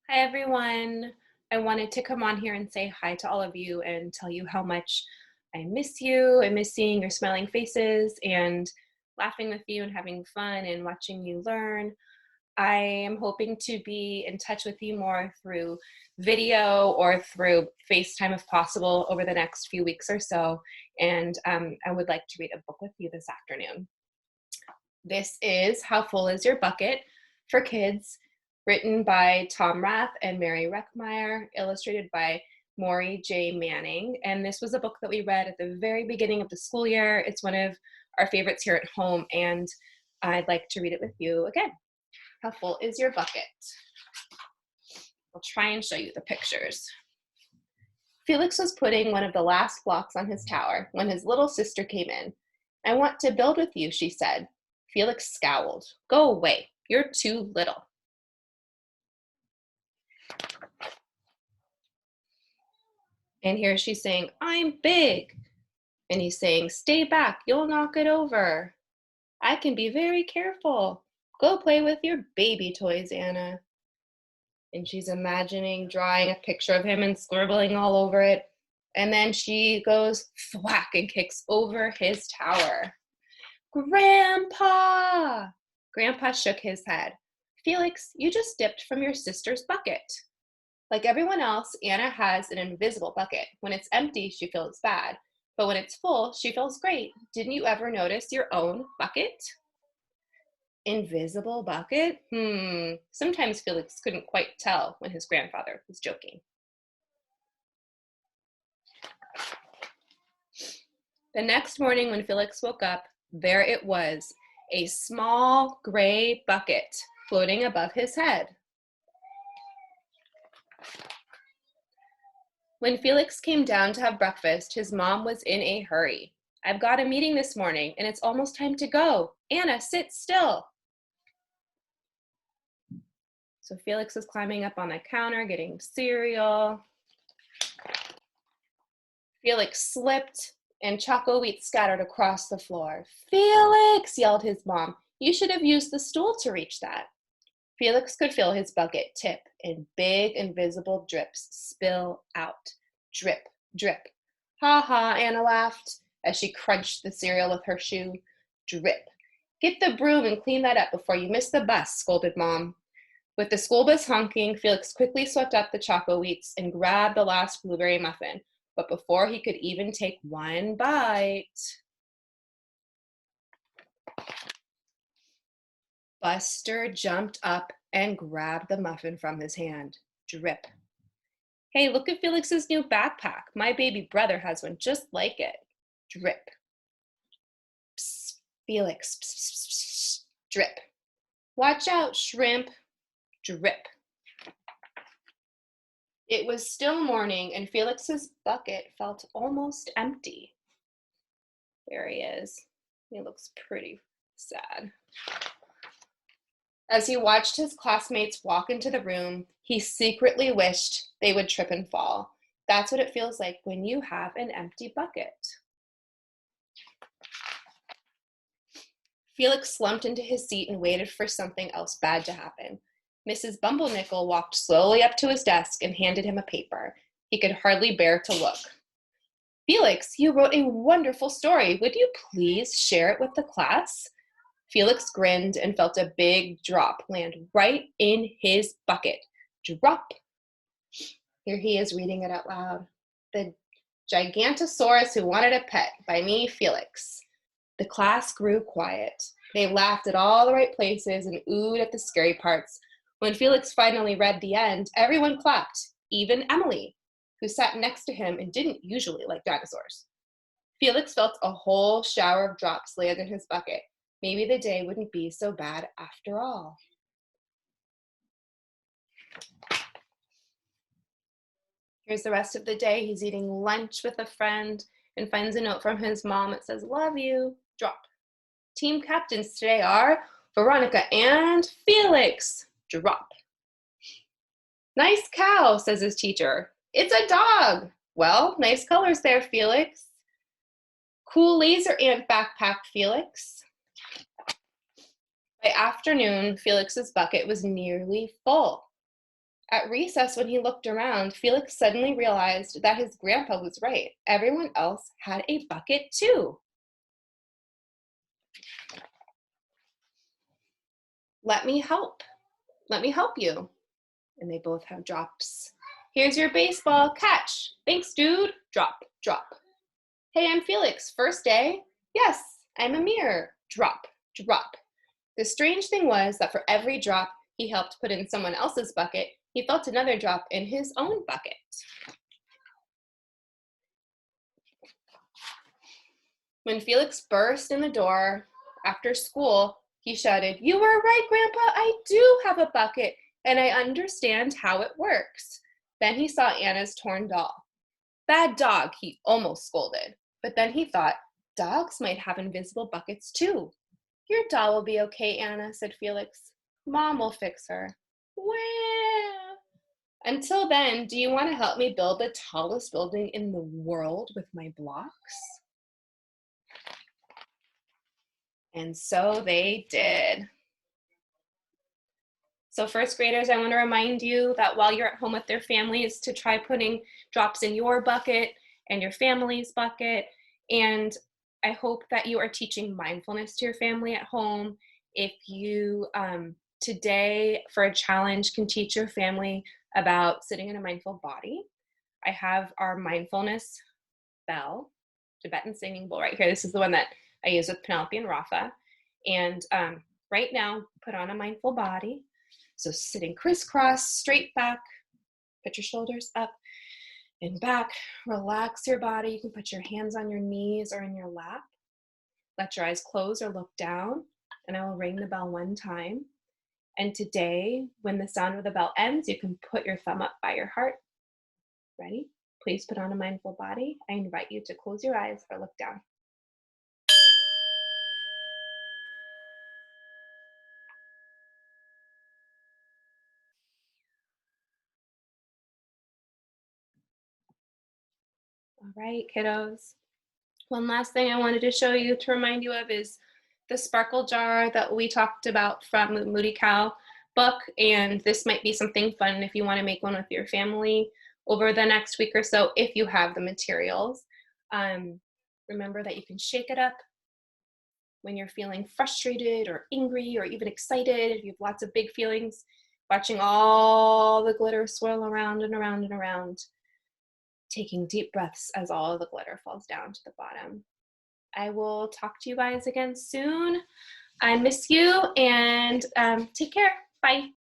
Hi, everyone. I wanted to come on here and say hi to all of you and tell you how much I miss you. I miss seeing your smiling faces and laughing with you and having fun and watching you learn. I am hoping to be in touch with you more through video or through FaceTime if possible over the next few weeks or so. And I would like to read a book with you this afternoon. This is How Full Is Your Bucket for Kids, written by Tom Rath and Mary Reckmeyer, illustrated by Maury J. Manning. And this was a book that we read at the very beginning of the school year. It's one of our favorites here at home, and I'd like to read it with you again. How full is your bucket? I'll try and show you the pictures. Felix was putting one of the last blocks on his tower when his little sister came in. "I want to build with you," she said. Felix scowled. "Go away. You're too little." And here she's saying, "I'm big." And he's saying, "Stay back. You'll knock it over." "I can be very careful. Go play with your baby toys, Anna." And she's imagining drawing a picture of him and scribbling all over it. And then she goes thwack and kicks over his tower. "Grandpa!" Grandpa shook his head. "Felix, you just dipped from your sister's bucket." Like everyone else, Anna has an invisible bucket. When it's empty, she feels bad. But when it's full, she feels great. Didn't you ever notice your own bucket? Invisible bucket? Sometimes Felix couldn't quite tell when his grandfather was joking. The next morning when Felix woke up, there it was, a small gray bucket floating above his head. When Felix came down to have breakfast, his mom was in a hurry. "I've got a meeting this morning, and it's almost time to go. Anna, sit still." So Felix is climbing up on the counter, getting cereal. Felix slipped, and choco wheat scattered across the floor. "Felix," yelled his mom, "you should have used the stool to reach that." Felix could feel his bucket tip, and big invisible drips spill out. Drip, drip. "Ha ha," Anna laughed as she crunched the cereal with her shoe. Drip. "Get the broom and clean that up before you miss the bus," scolded Mom. With the school bus honking, Felix quickly swept up the choco wheats and grabbed the last blueberry muffin. But before he could even take one bite, Buster jumped up and grabbed the muffin from his hand. Drip. "Hey, look at Felix's new backpack. My baby brother has one just like it." Drip. "Psst, Felix. Psst, psst, psst. Drip. Watch out, shrimp." Drip. It was still morning, and Felix's bucket felt almost empty. There he is. He looks pretty sad. As he watched his classmates walk into the room, he secretly wished they would trip and fall. That's what it feels like when you have an empty bucket. Felix slumped into his seat and waited for something else bad to happen. Mrs. Bumblenickel walked slowly up to his desk and handed him a paper. He could hardly bear to look. "Felix, you wrote a wonderful story. Would you please share it with the class?" Felix grinned and felt a big drop land right in his bucket. Drop. Here he is reading it out loud. "The Gigantosaurus Who Wanted a Pet" by me, Felix. The class grew quiet. They laughed at all the right places and oohed at the scary parts. When Felix finally read the end, everyone clapped, even Emily, who sat next to him and didn't usually like dinosaurs. Felix felt a whole shower of drops land in his bucket. Maybe the day wouldn't be so bad after all. Here's the rest of the day. He's eating lunch with a friend and finds a note from his mom that says, "Love you." Drop. Team captains today are Veronica and Felix. Drop. "Nice cow," says his teacher. "It's a dog." "Well, nice colors there, Felix." "Cool laser ant backpack, Felix." By afternoon, Felix's bucket was nearly full. At recess, when he looked around, Felix suddenly realized that his grandpa was right. Everyone else had a bucket too. Let me help. Let me help you. And they both have drops. Here's your baseball. Catch. Thanks, dude. Drop, drop. Hey, I'm Felix. First day? Yes, I'm Amir. Drop, drop. The strange thing was that for every drop he helped put in someone else's bucket, he felt another drop in his own bucket. When Felix burst in the door after school, he shouted, "You were right, Grandpa. I do have a bucket, and I understand how it works." Then he saw Anna's torn doll. "Bad dog," he almost scolded. But then he thought, dogs might have invisible buckets too. "Your doll will be okay, Anna," said Felix. "Mom will fix her." Wah! Until then, do you want to help me build the tallest building in the world with my blocks? And so they did. So first graders, I want to remind you that while you're at home with their families, to try putting drops in your bucket and your family's bucket. And I hope that you are teaching mindfulness to your family at home. If you today for a challenge can teach your family about sitting in a mindful body, I have our mindfulness bell, Tibetan singing bowl right here. This is the one that I use with Penelope and Rafa. And right now, put on a mindful body. So sitting crisscross, straight back, put your shoulders up and back, relax your body. You can put your hands on your knees or in your lap. Let your eyes close or look down, and I will ring the bell one time. And today, when the sound of the bell ends, you can put your thumb up by your heart. Ready? Please put on a mindful body. I invite you to close your eyes or look down. All right, kiddos. One last thing I wanted to show you to remind you of is the sparkle jar that we talked about from the Moody Cow book. And this might be something fun if you want to make one with your family over the next week or so, if you have the materials. Remember that you can shake it up when you're feeling frustrated or angry or even excited. If you have lots of big feelings, watching all the glitter swirl around and around and around, taking deep breaths as all of the glitter falls down to the bottom. I will talk to you guys again soon. I miss you, and take care. Bye.